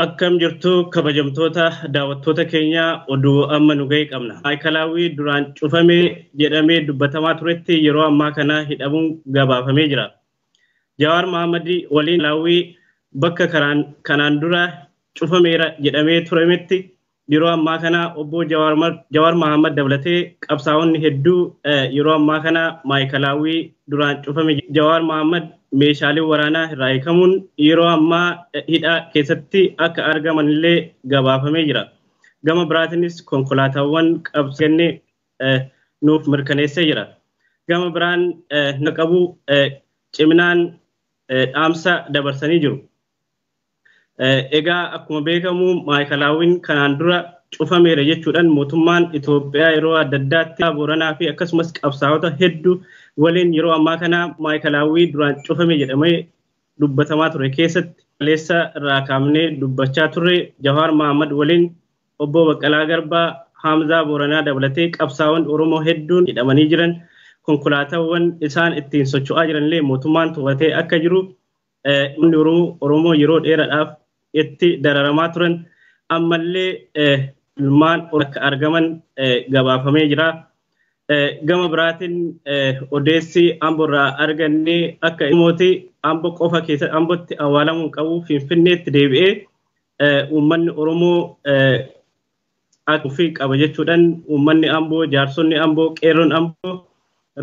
Akkam jirtu kabajamtoota daawwattoota keenya oduu amma nu ga'e qabna. Maayikalaawii duraan cufamee jedhamee dubbatamaa turetti yeroo ammaa kana hidhamuun gabaafamee jira. Jawaar Mohaammed waliin laawii bakka kanaan dura cufameera jedhamee turemetti yeroo ammaa kana obbo Jawaar Mohaammed dabalatee qabsaa'onni hedduu yeroo ammaa kana maayikalaawii duraan cufame. Jawaar Mohaammed meeshaalee waraanaa irraa hiikamuun yeroo ammaa hidhaa keessatti akka argaman illee gabaafamee jira. Gama biraatiinis konkolaataawwan qabsannee nuuf mirkaneessee jira. Gama biraan naqabu ciminaan dhaamsa dabarsanii jiru. Egaa akkuma beekamu maayikalaawwiin kanaan dura cufameera jechuudhaan mootummaan Itoophiyaa yeroo adda addaatti Booranaa fi akkasumas qabsaa'ota hedduu waliin yeroo ammaa kana maayikalaawwii duraan cufame jedhamee dubbatamaa ture keessatti kaleessa irraa kaafnee dubbachaa turre Jawaar Mohaammed waliin obbo Baqqalaa Garbaa, Hamzaa Booranaa dabalatee qabsaa'onni Oromoo hedduun hidhamanii jiran konkolaataawwan isaan ittiin socho'aa jiranillee mootummaan to'atee akka jiru inni Oromoo yeroo dheeraadhaaf itti dararamaa turan ammallee ilmaan akka argaman gabaafamee jira. Gama biraatiin odeessi Amboorraa argannee akka dhimmooti Amboo qofa keessatti Ambootti awwaalamuu qabu Finfinneetti deebi'ee uummanni Oromoo akka qaba jechuudhaan uummanni Amboo, jaarsonni Amboo, qeerroon Amboo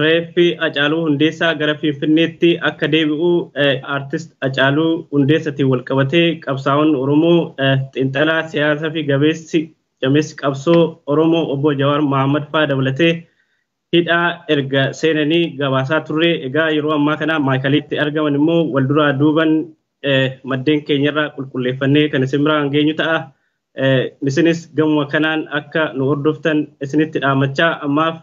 reeffi Hacaaluu Hundeessaa gara Finfinneetti akka deebi'u artist Hacaaluu Hundeessaatiin wal qabatee qabsaa'onni Oromoo xiinxalaa siyaasaa fi jabeessi qabsoo Oromoo obbo Jawaar Mohaammed fa'aa dabalatee hidhaa erga seenanii gabaasaa turre. Egaa yeroo ammaa kana maayikaliitti argaman immoo wal duraa duuban maddeen keenyarraa qulqulleeffannee kan isin biraan geenyu ta'a. Isinis gamuma kanaan akka nu hordoftan isinitti dhaamachaa ammaaf